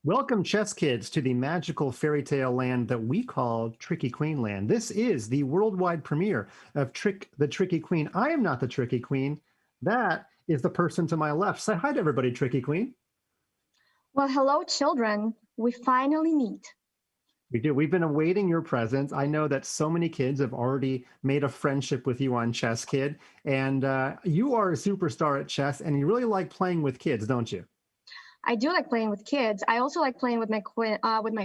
Welcome, chess kids, to the magical fairy tale land that we call Tricky Queen Land. This is the worldwide premiere of the Tricky Queen. I am not the Tricky Queen. That is the person to my left. Say hi to everybody, Tricky Queen. Well, hello, children. We finally meet. We do. We've been awaiting your presence. I know that so many kids have already made a friendship with you on ChessKid, and you are a superstar at chess, and you really like playing with kids, don't you? I do like playing with kids. I also like playing with my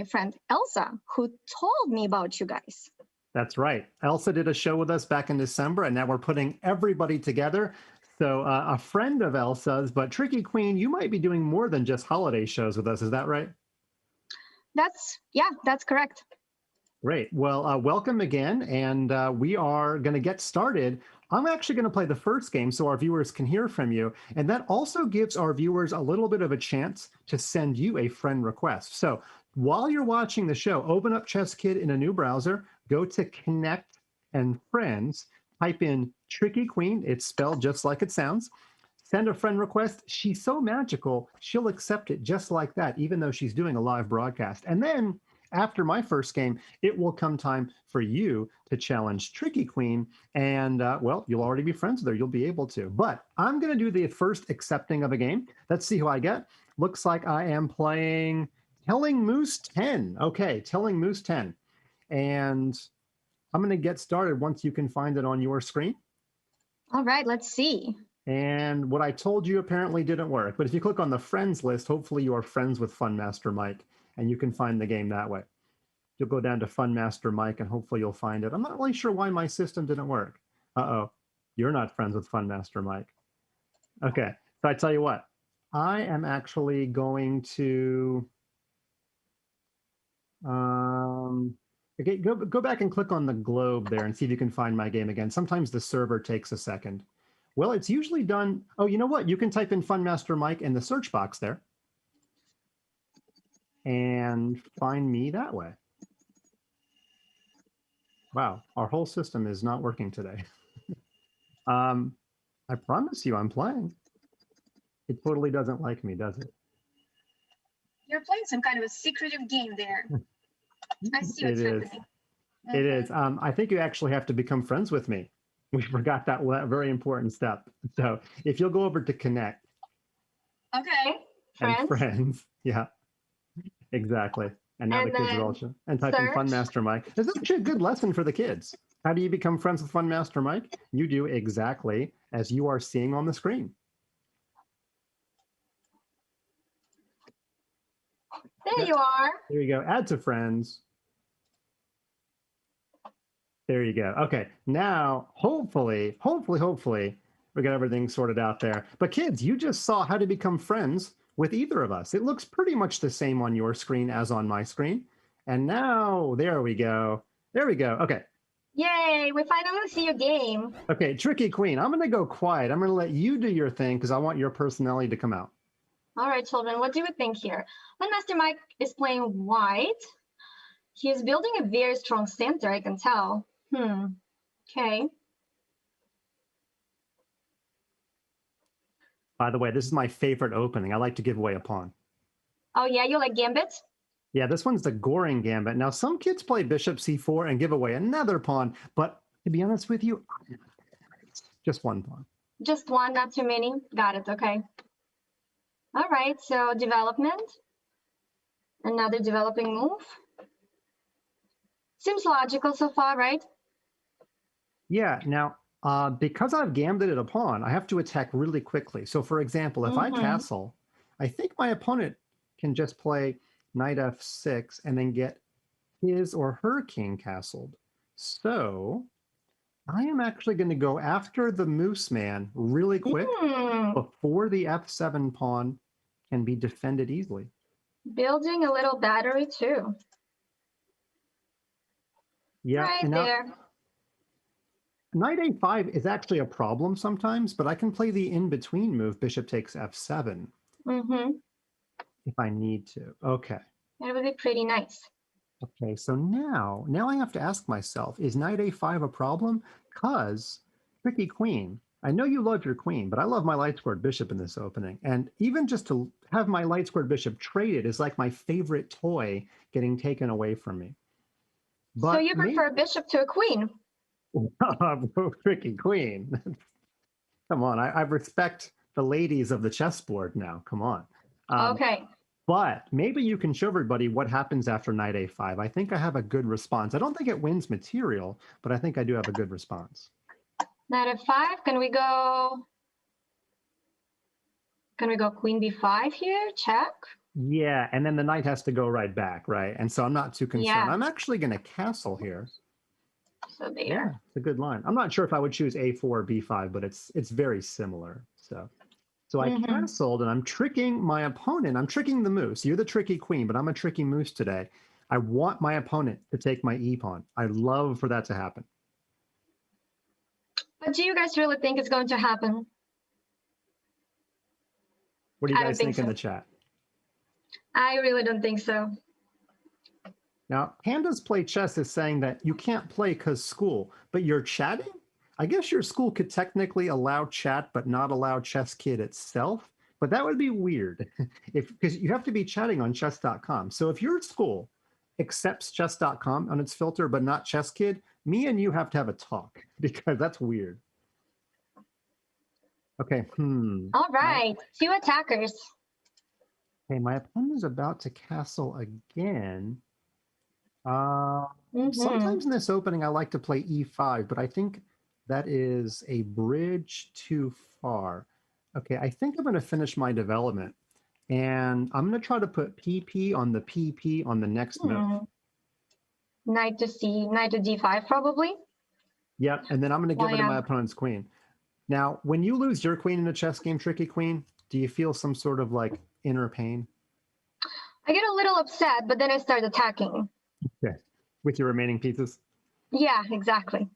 friend Elsa, who told me about you guys. That's right. Elsa did a show with us back in December, and now we're putting everybody together. So a friend of Elsa's, but Tricky Queen, you might be doing more than just holiday shows with us. Is that right? That's correct. Great. Well, welcome again. And we are going to get started. I'm actually going to play the first game so our viewers can hear from you. And that also gives our viewers a little bit of a chance to send you a friend request. So while you're watching the show, open up ChessKid in a new browser, go to Connect and Friends, type in Tricky Queen. It's spelled just like it sounds. Send a friend request. She's so magical, she'll accept it just like that, even though she's doing a live broadcast. And then after my first game, it will come time for you to challenge Tricky Queen. And, well, you'll already be friends with her. You'll be able to. But I'm going to do the first accepting of a game. Let's see who I get. Looks like I am playing Telling Moose 10. Okay, Telling Moose 10. And I'm going to get started once you can find it on your screen. All right, let's see. And what I told you apparently didn't work. But if you click on the friends list, hopefully you are friends with FunMasterMike, and you can find the game that way. You'll go down to FunMasterMike, and hopefully you'll find it. I'm not really sure why my system didn't work. Uh-oh, you're not friends with FunMasterMike. Okay, so I tell you what, I am actually going to... Okay, go back and click on the globe there and see if you can find my game again. Sometimes the server takes a second. Well, it's usually done. Oh, you know what? You can type in FunMasterMike in the search box there and find me that way. Wow, our whole system is not working today. I promise you I'm playing. It totally doesn't like me, does it? You're playing some kind of a secretive game there. I see what's happening. It is. I think you actually have to become friends with me. We forgot that very important step. So if you'll go over to Connect. Okay. And Friends. Yeah, exactly. And now the kids are also. And type in FunMasterMike. This is actually a good lesson for the kids. How do you become friends with FunMasterMike? You do exactly as you are seeing on the screen. There you are. There you go. Add to friends. There you go. Okay, now hopefully, we got everything sorted out there. But kids, you just saw how to become friends with either of us. It looks pretty much the same on your screen as on my screen. And now, there we go. There we go. Okay. Yay, we finally see your game. Okay, Tricky Queen, I'm going to go quiet. I'm going to let you do your thing because I want your personality to come out. All right, children, what do you think here? FunMasterMike is playing white. He is building a very strong center, I can tell. Okay. By the way, this is my favorite opening. I like to give away a pawn. Oh, yeah, you like gambits? Yeah, this one's the Goring Gambit. Now, some kids play bishop c4 and give away another pawn, but to be honest with you, just one pawn. Just one, not too many. Got it, okay. All right, so development. Another developing move. Seems logical so far, right? Yeah, now, because I've gambited a pawn, I have to attack really quickly. So, for example, if I castle, I think my opponent can just play knight f6 and then get his or her king castled. So, I am actually going to go after the moose man really quick before the f7 pawn can be defended easily. Building a little battery, too. Yeah, right there. Knight a5 is actually a problem sometimes, but I can play the in-between move, bishop takes f7, if I need to. Okay. That would be pretty nice. Okay, so now I have to ask myself, is knight a5 a problem? Because Tricky Queen, I know you love your queen, but I love my light squared bishop in this opening. And even just to have my light squared bishop traded is like my favorite toy getting taken away from me. So But you prefer a bishop to a queen? Tricky queen. Come on, I respect the ladies of the chessboard now. Come on. Okay. But maybe you can show everybody what happens after knight a5. I think I have a good response. I don't think it wins material, but I think I do have a good response. Knight f5. Can we go queen b5 here? Check. Yeah, and then the knight has to go right back, right? And so I'm not too concerned. Yeah. I'm actually going to castle here. So there. Yeah, it's a good line. I'm not sure if I would choose a4 or b5, but it's very similar. So I castled, and I'm tricking my opponent. I'm tricking the moose. You're the tricky queen, but I'm a tricky moose today. I want my opponent to take my e-pawn. I'd love for that to happen. But do you guys really think it's going to happen? What do you guys think in the chat? I really don't think so. Now, Pandas Play Chess is saying that you can't play because school, but you're chatting? I guess your school could technically allow chat, but not allow ChessKid itself. But that would be weird because you have to be chatting on chess.com. So if your school accepts chess.com on its filter, but not ChessKid, me and you have to have a talk because that's weird. Okay. All right. 2 attackers. Okay, my opponent is about to castle again. Sometimes in this opening, I like to play e5, but I think that is a bridge too far. Okay, I think I'm going to finish my development, and I'm going to try to put PP on the PP on the next move. Knight to d5, probably. Yep, and then I'm going to get rid of my opponent's queen. Now, when you lose your queen in a chess game, Tricky Queen, do you feel some sort of like inner pain? I get a little upset, but then I start attacking. Okay, with your remaining pieces? Yeah, exactly.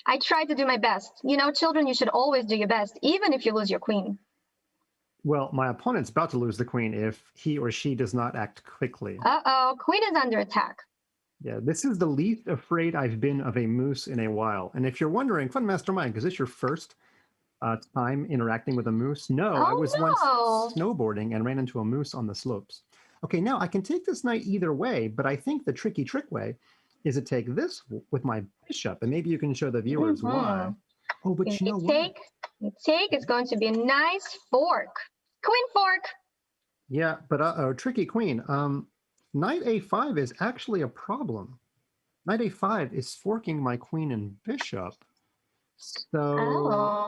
I try to do my best. You know, children, you should always do your best, even if you lose your queen. Well, my opponent's about to lose the queen if he or she does not act quickly. Uh-oh, queen is under attack. Yeah, this is the least afraid I've been of a moose in a while. And if you're wondering, FunMasterMike, is this your first time interacting with a moose? No, I was once snowboarding and ran into a moose on the slopes. Okay, now I can take this knight either way, but I think the tricky trick way is to take this with my bishop, and maybe you can show the viewers why. Oh, but you know what? You take is going to be a nice fork. Queen fork. Yeah, but tricky queen. Knight a5 is actually a problem. Knight a5 is forking my queen and bishop. So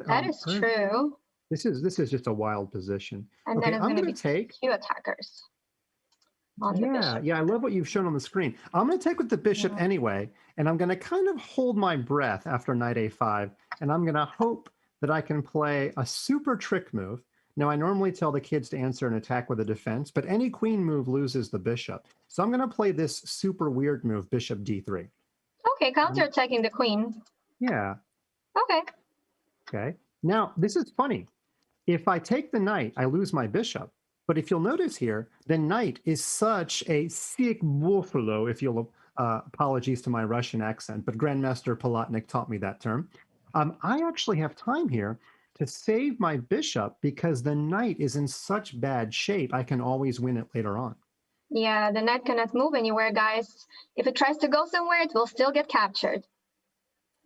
that is true. This is just a wild position. And okay, then I'm going to take 2 attackers. Yeah, I love what you've shown on the screen. I'm going to take with the bishop anyway, and I'm going to kind of hold my breath after knight a5, and I'm going to hope that I can play a super trick move. Now, I normally tell the kids to answer an attack with a defense, but any queen move loses the bishop. So I'm going to play this super weird move, bishop d3. Okay, counter-attacking the queen. Yeah. Okay. Okay. Now, this is funny. If I take the knight, I lose my bishop. But if you'll notice here, the knight is such a sick buffalo, if you'll, apologies to my Russian accent, but Grandmaster Palatnik taught me that term. I actually have time here to save my bishop because the knight is in such bad shape, I can always win it later on. Yeah, the knight cannot move anywhere, guys. If it tries to go somewhere, it will still get captured.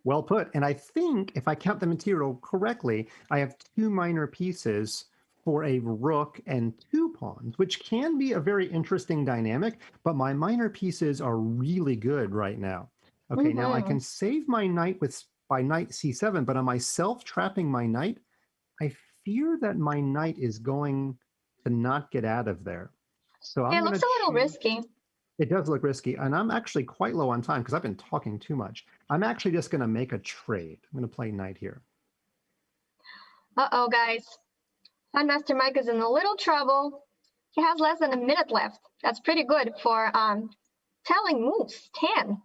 Well put. And I think if I count the material correctly, I have 2 minor pieces for a rook and 2 pawns, which can be a very interesting dynamic, but my minor pieces are really good right now. Okay, now I can save my knight by knight c7, but am I self-trapping my knight? I fear that my knight is going to not get out of there. So it looks a little risky. It does look risky, and I'm actually quite low on time because I've been talking too much. I'm actually just going to make a trade. I'm going to play knight here. Uh-oh, guys. FunMasterMike is in a little trouble. He has less than a minute left. That's pretty good for telling moves. 10.